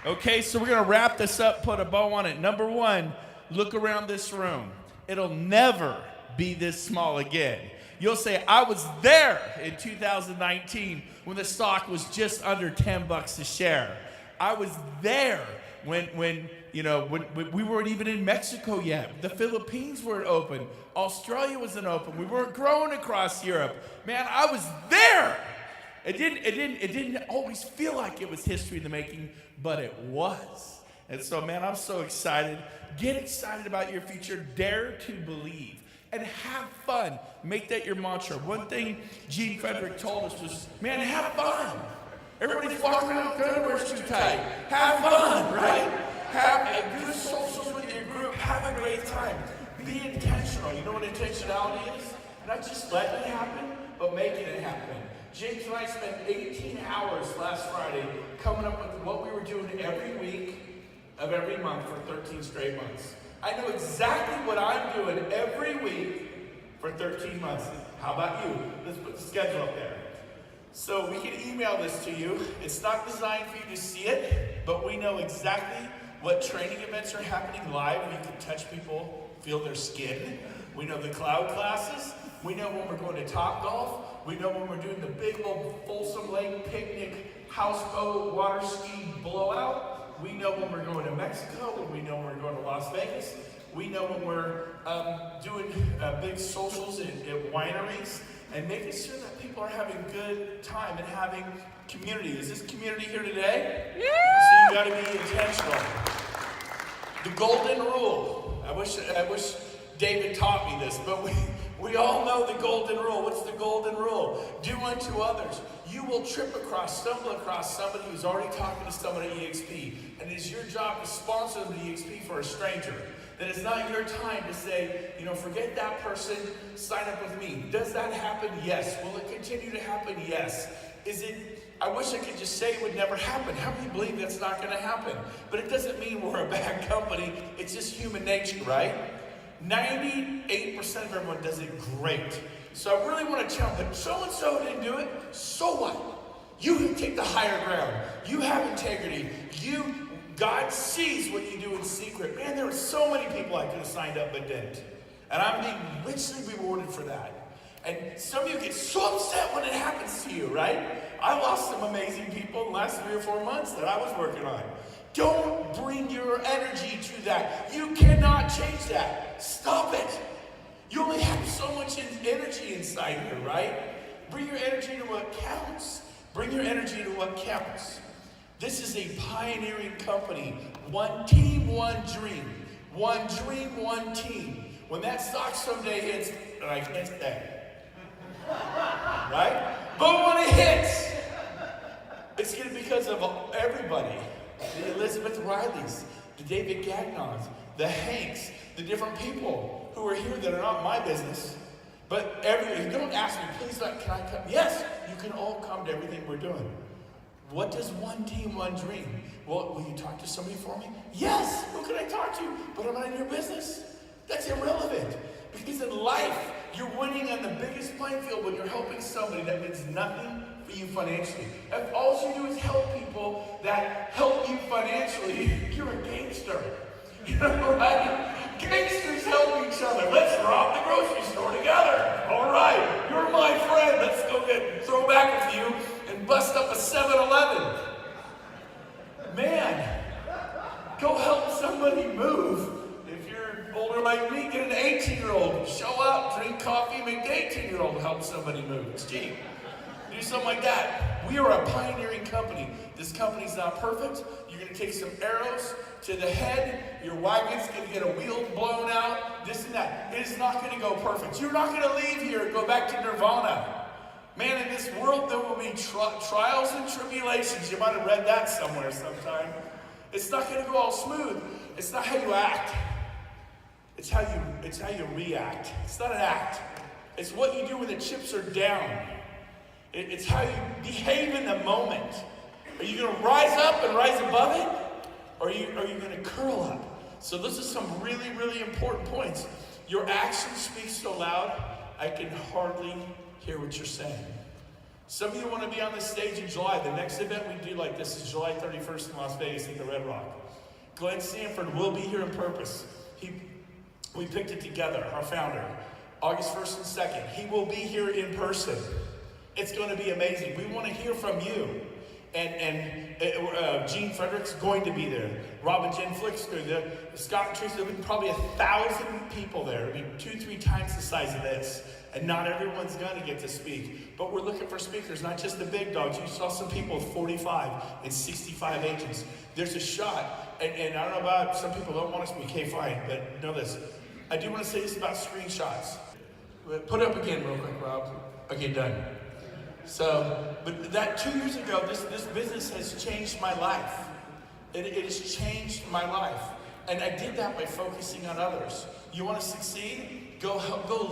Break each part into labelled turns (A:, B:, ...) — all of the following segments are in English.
A: Okay, so we're going to wrap this up, put a bow on it. Number one, look around this room. It'll never be this small again. You'll say, I was there in 2019 when the stock was just under $10 a share. I was there when we weren't even in Mexico yet. The Philippines weren't open. Australia wasn't open. We weren't growing across Europe. Man, I was there. It didn't always feel like it was history in the making, but it was. And so, man, I'm so excited. Get excited about your future. Dare to believe. And have fun. Make that your mantra. One thing Gene Frederick told us was, man, have fun. Everybody's walking around with underwear's too tight. Have fun, right? Have a good socials with your group. Have a great time. Be intentional. You know what intentionality is? Not just letting it happen, but making it happen. James and I spent 18 hours last Friday coming up with what we were doing every week of every month for 13 straight months. I know exactly what I'm doing every week for 13 months. How about you? Let's put the schedule up there. So we can email this to you. It's not designed for you to see it, but we know exactly what training events are happening live. We can touch people, feel their skin. We know the cloud classes. We know when we're going to Top Golf. We know when we're doing the big old Folsom Lake picnic, houseboat, water ski blowout. We know when we're going to Mexico. We know when we're going to Las Vegas. We know when we're doing big socials at wineries and making sure that people are having a good time and having community. Is this community here today? Yeah! So you got to be intentional. The golden rule. I wish David taught me this, but we all know the golden rule. What's the golden rule? Do unto others. You will stumble across somebody who's already talking to somebody at EXP, and it is your job to sponsor them to EXP for a stranger. That it's not your time to say, forget that person, sign up with me. Does that happen? Yes. Will it continue to happen? Yes. I wish I could just say it would never happen. How many believe that's not going to happen? But it doesn't mean we're a bad company. It's just human nature, right? 98% of everyone does it great. So I really want to challenge them. So-and-so didn't do it. So what? You can take the higher ground. You have integrity. God sees what you do in secret. Man, there were so many people I could have signed up but didn't. And I'm being richly rewarded for that. And some of you get so upset when it happens to you, right? I lost some amazing people in the last 3 or 4 months that I was working on. Don't bring your energy to that. You cannot change that. Stop it. You only have so much energy inside here, right? Bring your energy to what counts. Bring your energy to what counts. This is a pioneering company. One team, one dream. One dream, one team. When that stock someday hits, and I can't say, right? But when it hits, it's going to be because of everybody. The Elizabeth Rileys, the David Gagnons, the Hanks, the different people who are here that are not my business. But don't ask me, please, can I come? Yes, you can all come to everything we're doing. What does one team, one dream? Well, will you talk to somebody for me? Yes, who can I talk to? But I'm not in your business. That's irrelevant. Because in life, you're winning on the biggest playing field when you're helping somebody that means nothing for you financially. If all you do is help people that help you financially, you're a gangster. You know, right? Gangsters help each other. Let's rob the grocery store together. All right, you're my friend. Let's go throw back with you and bust up a 7-Eleven. Man, go help somebody move. If you're older like me, get an 18-year-old. Show up, drink coffee, make the 18-year-old help somebody move. It's cheap. Do something like that. We are a pioneering company. This company's not perfect. You're going to take some arrows to the head. Your wagon's going to get a wheel blown out. This and that. It is not going to go perfect. You're not going to leave here and go back to Nirvana. Man, in this world there will be trials and tribulations. You might have read that somewhere sometime. It's not going to go all smooth. It's not how you act. It's how you react. It's not an act. It's what you do when the chips are down. It's how you behave in the moment. Are you going to rise up and rise above it? Or are you going to curl up? So this is some really, really important points. Your actions speak so loud, I can hardly hear what you're saying. Some of you want to be on the stage in July. The next event we do like this is July 31st in Las Vegas at the Red Rock. Glenn Sanford will be here in purpose. We picked it together, our founder. August 1st and 2nd. He will be here in person. It's going to be amazing. We want to hear from you. And Gene Frederick's going to be there. Rob and Jen Flicks are there. Scott and Teresa, there'll be probably 1,000 people there. It'll be 2-3 times the size of this. And not everyone's going to get to speak. But we're looking for speakers, not just the big dogs. You saw some people with 45 and 65 agents. There's a shot. And I don't know about, some people don't want to speak. Hey, fine. But know this. I do want to say this about screenshots. Put it up again real quick, Rob. Okay, done. So, but that 2 years ago, this business has changed my life. It has changed my life. And I did that by focusing on others. You want to succeed? Go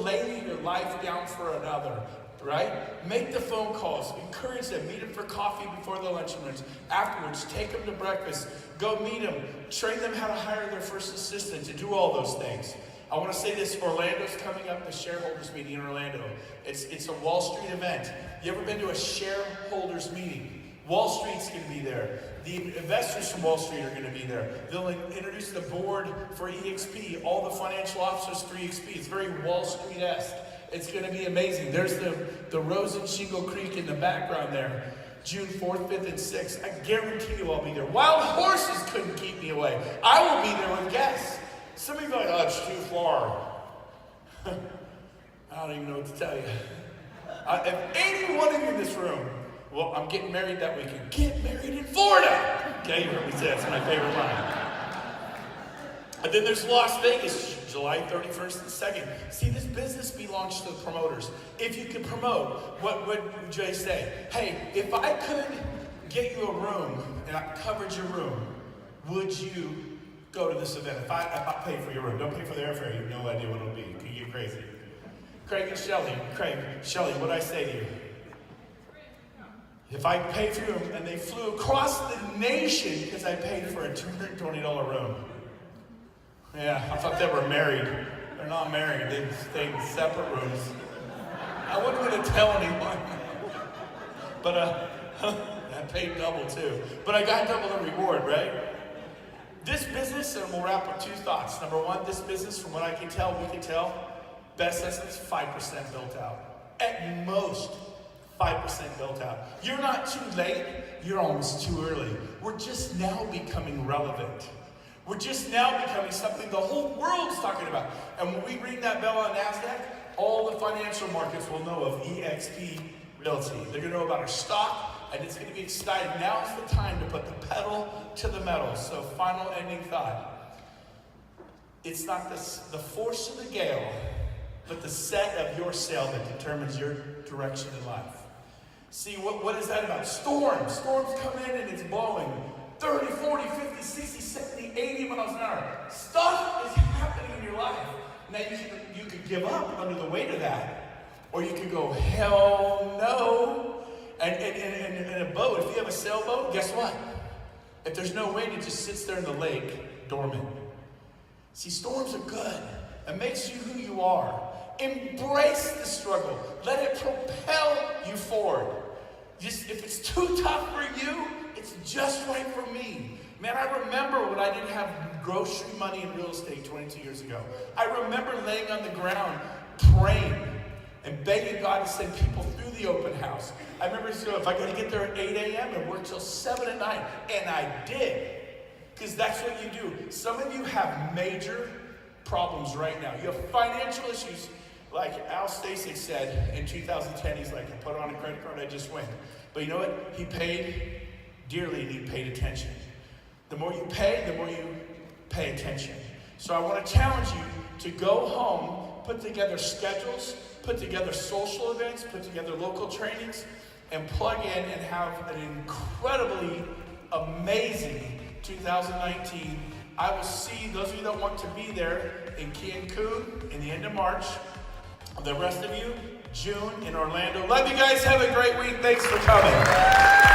A: lay your life down for another, right? Make the phone calls. Encourage them. Meet them for coffee before the lunch runs. Afterwards, take them to breakfast. Go meet them. Train them how to hire their first assistant to do all those things. I want to say this, Orlando's coming up, the shareholders meeting in Orlando. It's a Wall Street event. You ever been to a shareholders meeting? Wall Street's going to be there. The investors from Wall Street are going to be there. They'll introduce the board for EXP, all the financial officers for EXP. It's very Wall Street-esque. It's going to be amazing. There's the Rose and Shingle Creek in the background there. June 4th, 5th, and 6th. I guarantee you I'll be there. Wild horses couldn't keep me away. I will be there with guests. Some of you are like, oh, it's too far. I don't even know what to tell you. If any one of you in this room, well, I'm getting married that weekend. Get married in Florida. Okay, you heard me say that's my favorite line. And then there's Las Vegas, July 31st and 2nd. See, this business belongs to the promoters. If you could promote, what would Jay say? Hey, if I could get you a room and I covered your room, would you go to this event? If I pay for your room, don't pay for the airfare, you have no idea what it'll be. It can get crazy. Craig and Shelly. Shelly, what'd I say to you? If I paid for them and they flew across the nation because I paid for a $220 room. Yeah, I thought they were married. They're not married. They stayed in separate rooms. I wasn't going to tell anyone. But I paid double too. But I got double the reward, right? This business, and we'll wrap up 2 thoughts. Number 1, this business, from what I can tell, we can tell, best estimate is 5% built out. At most, 5% built out. You're not too late, you're almost too early. We're just now becoming relevant. We're just now becoming something the whole world's talking about. And when we ring that bell on NASDAQ, all the financial markets will know of EXP Realty. They're going to know about our stock, and it's going to be exciting. Now's the time to put the pedal to the metal. So final ending thought. It's not the force of the gale, but the set of your sail that determines your direction in life. See, what is that about? Storms. Storms come in and it's blowing 30, 40, 50, 60, 70, 80 miles an hour. Stuff is happening in your life. Now you could give up under the weight of that. Or you could go, hell no. And in a boat, if you have a sailboat, guess what? If there's no wind, it just sits there in the lake, dormant. See, storms are good. It makes you who you are. Embrace the struggle. Let it propel you forward. Just if it's too tough for you, it's just right for me. Man, I remember when I didn't have grocery money in real estate 22 years ago. I remember laying on the ground praying and begging God to send people through the open house. I remember saying, if I got to get there at 8 a.m. and work till 7 at night, and I did. Because that's what you do. Some of you have major problems right now. You have financial issues. Like Al Stasic said in 2010, he's like, I put on a credit card, I just win. But you know what? He paid dearly and he paid attention. The more you pay, the more you pay attention. So I want to challenge you to go home, put together schedules, put together social events, put together local trainings, and plug in and have an incredibly amazing 2019. I will see those of you that want to be there in Cancun in the end of March. The rest of you, June in Orlando. Love you guys. Have a great week. Thanks for coming.